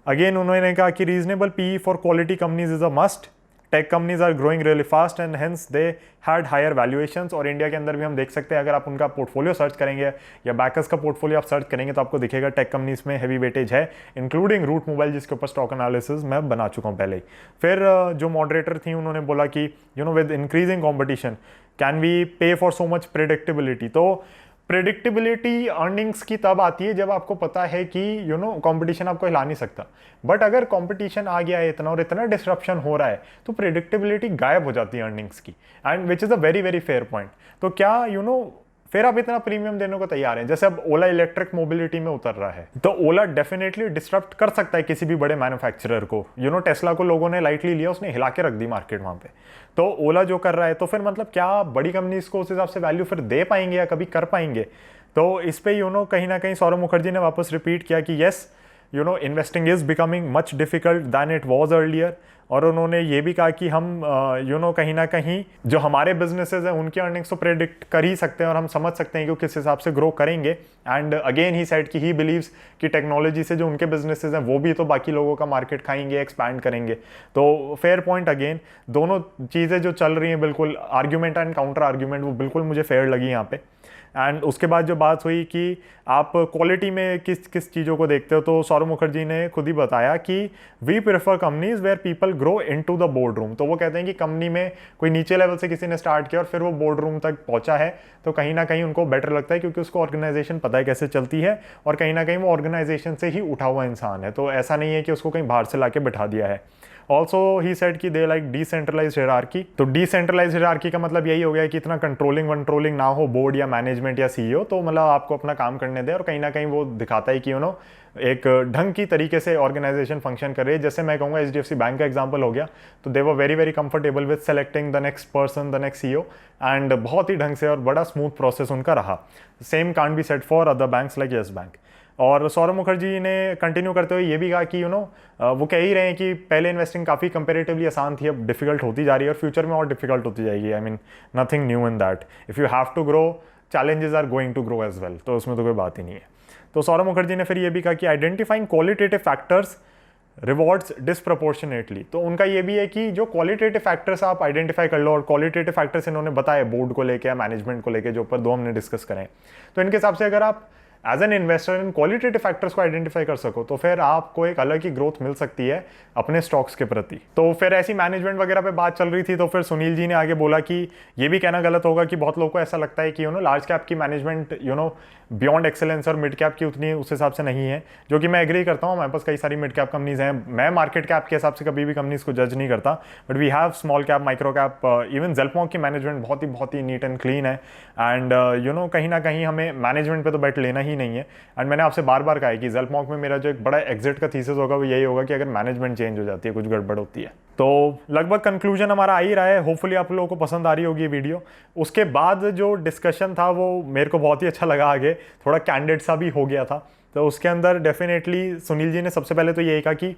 अगेन उन्होंने कहा कि reasonable P for quality companies is a must, take companies are growing really fast and hence they had higher valuations. और इंडिया के अंदर भी हम देख सकते हैं, अगर आप उनका पोर्टफोलियो सर्च करेंगे या बैकर्स का पोर्टफोलियो आप सर्च करेंगे तो आपको दिखेगा टेक कंपनीज में हैवी वेटेज है, इंक्लूडिंग रूट मोबाइल जिसके ऊपर स्टॉक एनालिसिस मैं बना चुका हूँ पहले ही। फिर जो मॉडरेटर थी उन्होंने बोला कि with increasing competition can we pay for so much predictability. तो प्रेडिक्टेबिलिटी अर्निंग्स की तब आती है जब आपको पता है कि कंपटीशन आपको हिला नहीं सकता। बट अगर कंपटीशन आ गया है इतना और इतना डिस्ट्रप्शन हो रहा है तो प्रेडिक्टेबिलिटी गायब हो जाती है अर्निंग्स की, and which is a very very fair point. तो क्या फिर आप इतना प्रीमियम देने को तैयार हैं? जैसे अब ओला इलेक्ट्रिक मोबिलिटी में उतर रहा है तो ओला डेफिनेटली डिस्टर्ब कर सकता है किसी भी बड़े मैन्युफैक्चरर को। टेस्ला को लोगों ने लाइटली लिया, उसने हिला के रख दी मार्केट वहां पे। तो ओला जो कर रहा है तो फिर मतलब क्या बड़ी कंपनीज को उस हिसाब से वैल्यू फिर दे पाएंगे या कभी कर पाएंगे? तो इस पे कहीं ना कहीं सौरभ मुखर्जी ने वापस रिपीट किया कि yes investing is becoming much difficult than it was earlier. और उन्होंने ये भी कहा कि हम कहीं ना कहीं जो हमारे बिजनेसेस हैं उनकी अर्निंग्स तो प्रेडिक्ट कर ही सकते हैं और हम समझ सकते हैं कि वो किस हिसाब से ग्रो करेंगे। एंड अगेन ही सेड कि ही बिलीव्स कि टेक्नोलॉजी से जो उनके बिजनेसेस हैं वो भी तो बाकी लोगों का मार्केट खाएंगे, एक्सपैंड करेंगे। तो फेयर पॉइंट, अगेन दोनों चीज़ें जो चल रही हैं बिल्कुल आर्ग्यूमेंट एंड काउंटर आर्ग्यूमेंट वो बिल्कुल मुझे फेयर लगी यहाँ पे। एंड उसके बाद जो बात हुई कि आप क्वालिटी में किस किस चीज़ों को देखते हो, तो सौरभ मुखर्जी ने खुद ही बताया कि we prefer companies where people grow into the boardroom. तो वो कहते हैं कि कंपनी में कोई नीचे लेवल से किसी ने स्टार्ट किया और फिर वो बोर्ड रूम तक पहुंचा है तो कहीं ना कहीं उनको बेटर लगता है क्योंकि उसको ऑर्गेनाइजेशन पता है कैसे चलती है और कहीं ना कहीं वो ऑर्गेनाइजेशन से ही उठा हुआ इंसान है। तो ऐसा नहीं है कि उसको कहीं बाहर से ला के बिठा दिया है। ऑल्सो ही सेड कि दे लाइक डिसेंट्रलाइज हियरार्की। तो डिसेंट्रलाइज हियरार्की का मतलब यही हो गया कि इतना कंट्रोलिंग ना हो बोर्ड या मैनेजमेंट या सीईओ, तो मतलब आपको अपना काम करने दे। और कहीं ना कहीं वो दिखाता है कि एक ढंग की तरीके से ऑर्गेनाइजेशन फंक्शन कर रही है। जैसे मैं कहूँगा एचडीएफसी बैंक का एग्जांपल हो गया, तो they were very very comfortable with selecting the next person, the next CEO, and बहुत ही ढंग से और बड़ा स्मूथ प्रोसेस उनका रहा। Same can't be said for other banks like yes bank. और सौरभ मुखर्जी ने कंटिन्यू करते हुए ये भी कहा कि वो कह ही रहे हैं कि पहले इन्वेस्टिंग काफ़ी कंपेरेटिवली आसान थी, अब डिफिकल्ट होती जा रही है और फ्यूचर में और डिफिकल्ट होती जाएगी। I mean nothing new in that, if you have to grow challenges are going to grow as well. तो उसमें तो कोई बात ही नहीं है। तो सौरभ मुखर्जी ने फिर ये भी कहा कि identifying qualitative factors rewards disproportionately. तो उनका ये भी है कि जो क्वालिटेटिव फैक्टर्स आप आइडेंटिफाई कर लो, और क्वालिटेटिव फैक्टर्स इन्होंने बताए बोर्ड को लेके या मैनेजमेंट को लेके, जो ऊपर दो हमने डिस्कस करें, तो इनके हिसाब से अगर आप एज एन इन्वेस्टर इन क्वालिटेटिव फैक्टर्स को आइडेंटिफाई कर सको तो फिर आपको एक अलग ही ग्रोथ मिल सकती है अपने स्टॉक्स के प्रति। तो फिर ऐसी मैनेजमेंट वगैरह पे बात चल रही थी, तो फिर सुनील जी ने आगे बोला कि ये भी कहना गलत होगा कि बहुत लोगों को ऐसा लगता है कि लार्ज कैप की मैनेजमेंट बियॉन्ड एक्सेलेंस और मिड कैप की उतनी उस हिसाब से नहीं है, जो कि मैं एग्री करता हूँ। हमारे पास कई सारी मिड कैप कंपनीज हैं, मैं मार्केट कैप के हिसाब से कभी भी कंपनीज को जज नहीं करता, but we have small cap, micro cap, even जेलपॉन्ग की मैनेजमेंट बहुत ही नीट एंड क्लीन है। एंड कहीं ना कहीं हमें मैनेजमेंट पे तो बेट लेना ही नहीं है। एंड मैंने आपसे बार बार कहा है कि जेलपॉन्ग में मेरा जो एक बड़ा एग्जिट का थीसिस होगा वो यही होगा कि अगर मैनेजमेंट चेंज हो जाती है, कुछ गड़बड़ होती है। तो लगभग कंक्लूजन हमारा आ ही रहा है, होपफुली आप लोगों को पसंद आ रही होगी वीडियो। उसके बाद जो डिस्कशन था वो मेरे को बहुत ही अच्छा लगा, आगे थोड़ा कैंडिड सा भी हो गया था। तो उसके अंदर डेफिनेटली सुनील जी ने सबसे पहले तो यही कहा कि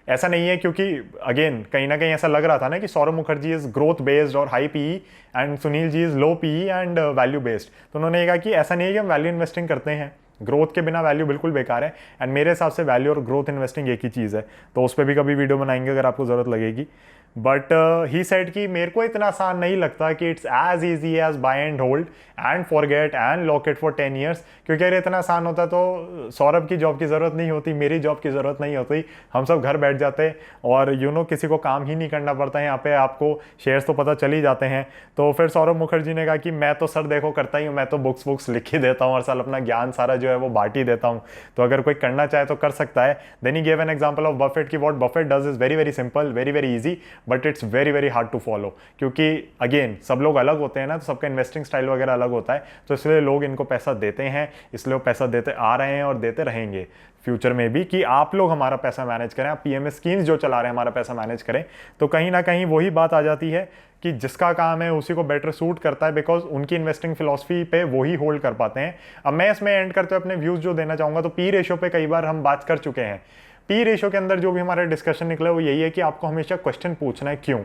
ऐसा नहीं है, क्योंकि अगेन कहीं ना कहीं ऐसा लग रहा था ना कि Saurabh Mukherjee is growth based और high PE and Sunil ji is low PE and value based. तो उन्होंने ये कहा कि ऐसा नहीं है कि हम वैल्यू इन्वेस्टिंग करते हैं, ग्रोथ के बिना वैल्यू बिल्कुल बेकार है। एंड मेरे हिसाब से वैल्यू और ग्रोथ इन्वेस्टिंग एक ही चीज़ है, तो उस पर भी कभी वीडियो बनाएंगे अगर आपको ज़रूरत लगेगी। बट ही सेड कि मेरे को इतना आसान नहीं लगता कि it's as easy as buy and hold and forget and lock it for 10 years, क्योंकि अगर इतना आसान होता तो सौरभ की जॉब की ज़रूरत नहीं होती, मेरी जॉब की ज़रूरत नहीं होती, हम सब घर बैठ जाते और किसी को काम ही नहीं करना पड़ता है। यहाँ पे आपको शेयर्स तो पता चल ही जाते हैं। तो फिर सौरभ मुखर्जी ने कहा कि मैं तो सर देखो करता ही हूँ, मैं तो बुक्स लिख ही देता हूँ, हर साल अपना ज्ञान सारा जो है वो बांट ही देता हूँ, तो अगर कोई करना चाहे तो कर सकता है। Then he give an example of Buffett की what Buffett does is very simple, very easy, but it's very hard to follow, क्योंकि अगेन सब लोग अलग होते हैं ना, तो सबका इन्वेस्टिंग स्टाइल वगैरह अलग होता है, तो इसलिए लोग इनको पैसा देते हैं, इसलिए वो पैसा देते आ रहे हैं और देते रहेंगे फ्यूचर में भी, कि आप लोग हमारा पैसा मैनेज करें, आप पीएमए स्कीम्स जो चला रहे हैं हमारा पैसा मैनेज करें। तो कहीं ना कहीं वही बात आ जाती है कि जिसका काम है उसी को बेटर सूट करता है, बिकॉज उनकी इन्वेस्टिंग फिलॉसफी पे वही होल्ड कर पाते हैं। अब मैं इसमें एंड करते हुए अपने व्यूज जो देना चाहूंगा, तो पी रेशो पे कई बार हम बात कर चुके हैं। पी रेशो के अंदर जो भी हमारा डिस्कशन निकला वो यही है कि आपको हमेशा क्वेश्चन पूछना है क्यों,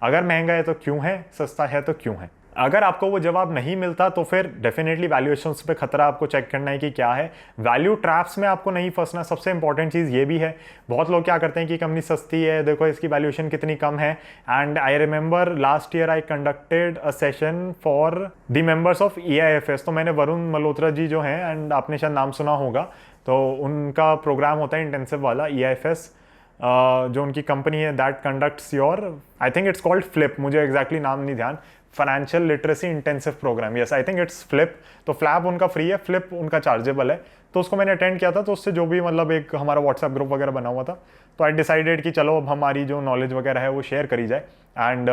अगर महंगा है तो क्यों है, सस्ता है तो क्यों है। अगर आपको वो जवाब नहीं मिलता तो फिर डेफिनेटली वैल्यूएशंस पे खतरा आपको चेक करना है कि क्या है। वैल्यू ट्रैप्स में आपको नहीं फंसना, सबसे इंपॉर्टेंट चीज़ ये भी है। बहुत लोग क्या करते हैं कि कंपनी सस्ती है, देखो इसकी वैल्यूएशन कितनी कम है। And I remember last year I conducted a session for the members of EIFS। तो मैंने वरुण मल्होत्रा जी जो हैं, एंड आपने शायद नाम सुना होगा, तो उनका प्रोग्राम होता है इंटेंसिव वाला EIFS, जो उनकी कंपनी है that conducts your, I think it's called flip, मुझे एग्जैक्टली नाम नहीं ध्यान, financial literacy intensive programme, yes I think it's flip. तो फ्लैप उनका फ्री है, फ्लिप उनका चार्जेबल है। तो उसको मैंने अटेंड किया था, तो उससे जो भी मतलब एक हमारा व्हाट्सएप ग्रुप वगैरह बना हुआ था, तो आई डिसाइडेड कि चलो अब हमारी जो नॉलेज वगैरह है वो शेयर करी जाए। एंड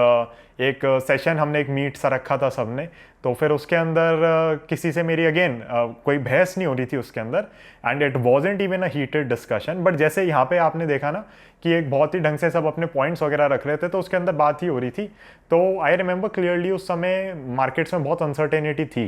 एक सेशन हमने एक मीट सा रखा था सबने, तो फिर उसके अंदर किसी से मेरी अगेन कोई बहस नहीं हो रही थी उसके अंदर, and it wasn't even a heated discussion. But जैसे यहाँ पे आपने देखा ना कि एक बहुत ही ढंग से सब अपने पॉइंट्स वगैरह रख रहे थे, तो उसके अंदर बात ही हो रही थी। तो आई रिमेंबर क्लियरली उस समय मार्केट्स में बहुत अनसर्टेनिटी थी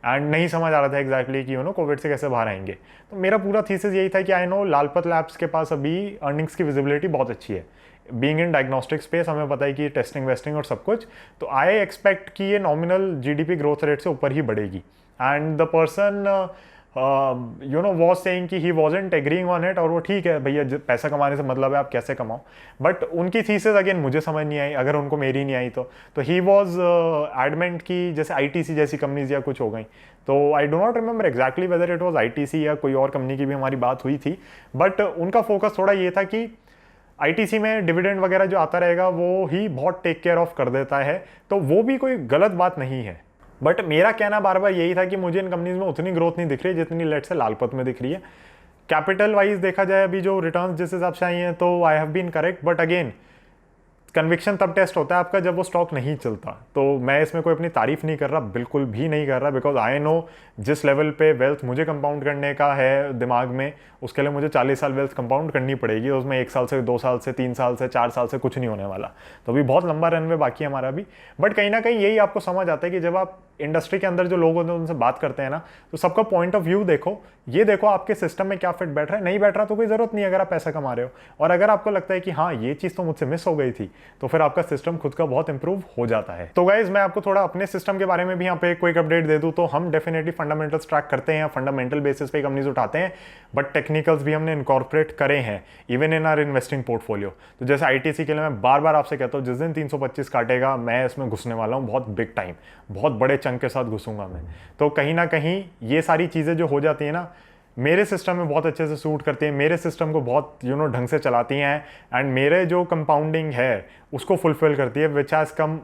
एंड नहीं समझ आ रहा था एग्जैक्टली कि कोविड से कैसे बाहर आएंगे। तो मेरा पूरा थीसिस यही था कि आई नो लालपत लैब्स के पास अभी अर्निंग्स की विजिबिलिटी बहुत अच्छी है, बीइंग इन डायग्नोस्टिक स्पेस हमें पता है कि टेस्टिंग वेस्टिंग और सब कुछ, तो आई एक्सपेक्ट कि ये नॉमिनल GDP ग्रोथ रेट से ऊपर ही बढ़ेगी। And the person was saying कि he wasn't agreeing on it, और वो ठीक है भैया, पैसा कमाने से मतलब है आप कैसे कमाओ, बट उनकी थीसिस अगेन मुझे समझ नहीं आई, अगर उनको मेरी नहीं आई तो ही वॉज एडमेंट कि जैसे ITC जैसी कंपनीज या कुछ हो गई। तो आई do not remember exactly whether it was ITC या कोई और कंपनी की भी हमारी बात हुई थी, बट उनका फोकस थोड़ा ये था कि ITC में डिविडेंड वगैरह जो आता रहेगा वो ही बहुत टेक केयर ऑफ कर देता है, तो वो भी कोई गलत बात नहीं है। बट मेरा कहना बार बार यही था कि मुझे इन कंपनीज में उतनी ग्रोथ नहीं दिख रही है जितनी लेट से लालपत में दिख रही है। कैपिटल वाइज देखा जाए अभी जो रिटर्न्स जिस हिसाब से आई हैं, तो I have been correct, but again conviction तब टेस्ट होता है आपका जब वो स्टॉक नहीं चलता। तो मैं इसमें कोई अपनी तारीफ नहीं कर रहा, बिल्कुल भी नहीं कर रहा, बिकॉज आई नो जिस लेवल पे वेल्थ मुझे कंपाउंड करने का है दिमाग में, उसके लिए मुझे 40 साल वेल्थ कंपाउंड करनी पड़ेगी, उसमें 1 साल से 2 साल से 3 साल से 4 साल से कुछ नहीं होने वाला। तो अभी बहुत लंबा रनवे बाकी है हमारा भी, बट कहीं ना कहीं यही आपको समझ आता है कि जब आप इंडस्ट्री के अंदर जो लोग होते हैं उनसे बात करते हैं ना, तो सबका पॉइंट ऑफ व्यू देखो, ये देखो आपके सिस्टम में क्या फिट बैठ रहा है, नहीं बैठ रहा तो कोई जरूरत नहीं अगर आप पैसा कमा रहे हो। और अगर आपको लगता है कि हाँ ये चीज़ तो मुझसे मिस हो गई थी, तो फिर आपका सिस्टम खुद का बहुत इंप्रूव हो जाता है। तो गाइज मैं आपको थोड़ा अपने सिस्टम के बारे में भी यहाँ पे क्विक अपडेट दे दूँ, तो हम डेफिनेटली फंडामेंटल्स ट्रैक करते हैं, फंडामेंटल बेसिस पे कंपनीज उठाते हैं, बट टेक्निकल्स भी हमने इनकॉर्पोरेट करे हैं even in are investing portfolio. तो जैसे आईटीसी के लिए मैं बार बार आपसे कहता हूँ, जिस दिन 325 काटेगा मैं इसमें घुसने वाला हूँ, बहुत बिग टाइम, बहुत बड़े चंक के साथ घुसूंगा मैं। तो कहीं ना कहीं ये सारी चीज़ें जो हो जाती है ना, मेरे सिस्टम में बहुत अच्छे से सूट करती है, मेरे सिस्टम को बहुत ढंग से चलाती हैं, एंड मेरे जो कंपाउंडिंग है उसको फुलफिल करती है, which has come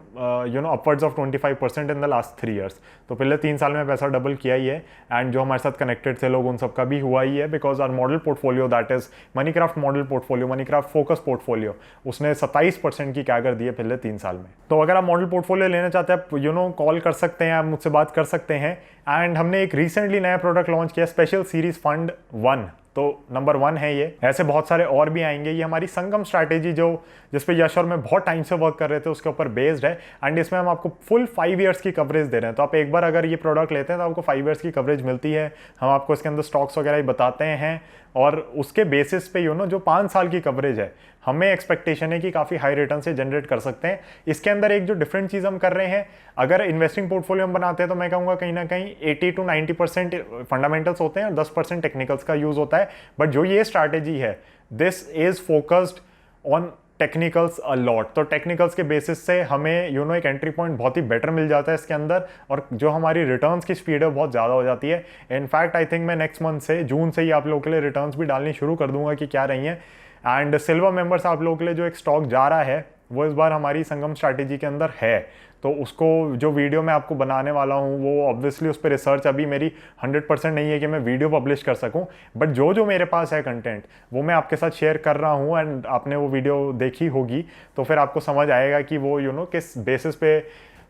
upwards of 25% in the last 3 years. तो पहले 3 साल में पैसा डबल किया ही है, एंड जो हमारे साथ कनेक्टेड थे लोग उन सबका भी हुआ ही है, because our model portfolio that is Moneycraft model portfolio, Moneycraft focus portfolio, उसने 27% की कैगर दी है पहले 3 साल में। तो अगर आप मॉडल पोर्टफोलियो लेना चाहते हैं, कॉल कर सकते हैं, आप मुझसे बात कर सकते हैं। एंड हमने एक रिसेंटली नया प्रोडक्ट लॉन्च किया, स्पेशल सीरीज फंड 1, तो नंबर 1 है ये। ऐसे बहुत सारे और भी आएंगे। ये हमारी संगम स्ट्रैटेजी जो जिस पे यश और मैं बहुत टाइम से वर्क कर रहे थे उसके ऊपर बेस्ड है, एंड इसमें हम आपको फुल 5 ईयर्स की कवरेज दे रहे हैं। तो आप एक बार अगर ये प्रोडक्ट लेते हैं तो आपको 5 ईयर्स की कवरेज मिलती है। हम आपको इसके अंदर स्टॉक्स वगैरह ही बताते हैं, और उसके बेसिस पे जो 5 साल की कवरेज है, हमें एक्सपेक्टेशन है कि काफ़ी हाई रिटर्न से जनरेट कर सकते हैं। इसके अंदर एक जो डिफरेंट चीज़ हम कर रहे हैं, अगर इन्वेस्टिंग पोर्टफोलियो हम बनाते हैं तो मैं कहूँगा कहीं ना कहीं 80 to 90% फंडामेंटल्स होते हैं और 10% टेक्निकल्स का यूज़ होता है। बट जो ये स्ट्रैटेजी है, this is focused on technicals a lot. तो टेक्निकल्स के बेसिस से हमें एक एंट्री पॉइंट बहुत ही बेटर मिल जाता है इसके अंदर, और जो हमारी रिटर्न्स की स्पीड है बहुत ज़्यादा हो जाती है। इनफैक्ट आई थिंक मैं नेक्स्ट मंथ से, जून से ही आप लोगों के लिए रिटर्न्स भी डालनी शुरू कर दूंगा कि क्या रही हैं। एंड सिल्वर मेंबर्स आप लोगों के लिए जो एक स्टॉक जा रहा है वो इस बार हमारी संगम स्ट्रैटेजी के अंदर है, तो उसको जो वीडियो मैं आपको बनाने वाला हूँ वो ऑब्वियसली उस पर रिसर्च अभी मेरी 100% नहीं है कि मैं वीडियो पब्लिश कर सकूँ, बट जो मेरे पास है कंटेंट वो मैं आपके साथ शेयर कर रहा हूँ। एंड आपने वो वीडियो देखी होगी तो फिर आपको समझ आएगा कि वो किस बेसिस पे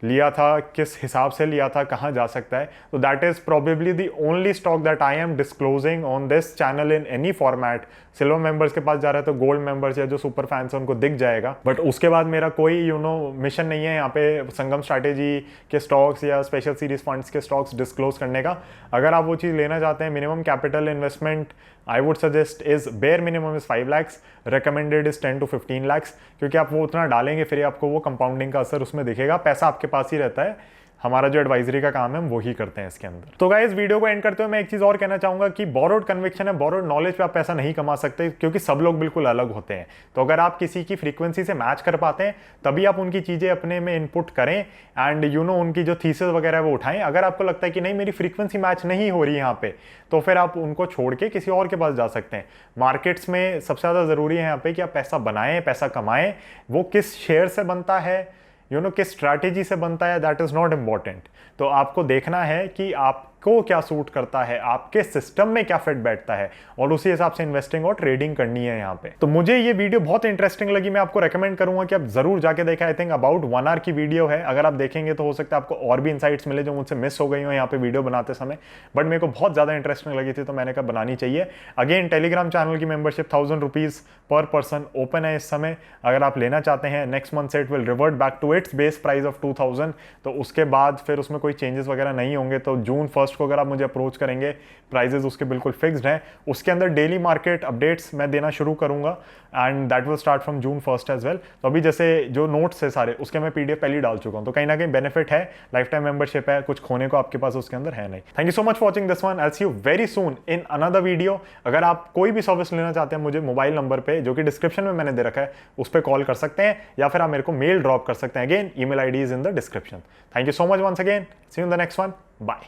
लिया था, किस हिसाब से लिया था, कहाँ जा सकता है। तो that is probably the only stock that I am disclosing on this channel in any format. Silver members के पास जा रहा है तो गोल्ड मेंबर्स या जो सुपर फैंस हैं उनको दिख जाएगा, बट उसके बाद मेरा कोई मिशन नहीं है यहाँ पे संगम स्ट्रैटेजी के स्टॉक्स या स्पेशल सीरीज फंड्स के स्टॉक्स डिस्क्लोज करने का। अगर आप वो चीज़ लेना चाहते हैं, minimum capital investment I would suggest is bare minimum is 5 lakhs, recommended is 10 to 15 lakhs, क्योंकि आप वो उतना डालेंगे फिर आपको वो कंपाउंडिंग का असर उसमें दिखेगा। पैसा आपके पास ही रहता है, हमारा जो एडवाइजरी का काम है हम वो ही करते हैं इसके अंदर। तो गाइस वीडियो को एंड करते हुए मैं एक चीज और कहना चाहूंगा कि बोरोड कन्विक्शन है, बोरोड नॉलेज पे आप पैसा नहीं कमा सकते, क्योंकि सब लोग बिल्कुल अलग होते हैं। तो अगर आप किसी की फ्रीक्वेंसी से मैच कर पाते हैं तभी आप उनकी चीजें अपने में इनपुट करें, एंड उनकी जो थीसिस वगैरह वो उठाएं। अगर आपको लगता है कि नहीं मेरी फ्रीक्वेंसी मैच नहीं हो रही यहाँ पे, तो फिर आप उनको छोड़ के किसी और के पास जा सकते हैं। मार्केट्स में सबसे ज्यादा जरूरी है यहाँ पे कि आप पैसा बनाएं, पैसा कमाएं। वो किस शेयर से बनता है, किस स्ट्रैटेजी से बनता है, दैट इज नॉट इंपॉर्टेंट। तो आपको देखना है कि आपको क्या सूट करता है, आपके सिस्टम में क्या फिट बैठता है, और उसी हिसाब से इन्वेस्टिंग और ट्रेडिंग करनी है यहाँ पे। तो मुझे ये वीडियो बहुत इंटरेस्टिंग लगी, मैं आपको रेकमेंड करूंगा कि आप जरूर जाके देखें। आई थिंक अबाउट 1 hour की वीडियो है, अगर आप देखेंगे तो हो सकता है आपको और भी इंसाइट्स मिले जो मुझसे मिस हो गई हो यहाँ पे वीडियो बनाते समय, बट मेरे को बहुत ज्यादा इंटरेस्टिंग लगी थी तो मैंने कहा बनानी चाहिए। अगेन टेलीग्राम चैनल की membership 1000 rupees per person open है इस समय, अगर आप लेना चाहते हैं। नेक्स्ट मंथ से it will revert back to its base price of 2000, तो उसके बाद फिर उसमें कोई चेंजेस वगैरह नहीं होंगे। तो जून 1 को अगर आप मुझे अप्रोच करेंगे, प्राइजेस उसके बिल्कुल फिक्स्ड हैं। उसके अंदर डेली मार्केट अपडेट्स मैं देना शुरू करूंगा, and that will start from June 1 as well. तो अभी जैसे जो नोट्स है सारे उसके मैं पीडीएफ पहले ही डाल चुका हूं, तो कहीं ना कहीं बेनिफिट है, लाइफ टाइम मेंबरशिप है, कुछ खोने को आपके पास उसके अंदर है नहीं। Thank you so much for watching this one, I see you very soon in another video. अगर आप कोई भी सर्विस लेना चाहते हैं मुझे मोबाइल नंबर पे जो कि डिस्क्रिप्शन में मैंने दे रखा है उस पर कॉल कर सकते हैं, या फिर आप मेरे को मेल ड्रॉप कर सकते हैं। Again email ID is in the description. Thank you so much once again, see you in the next one, bye.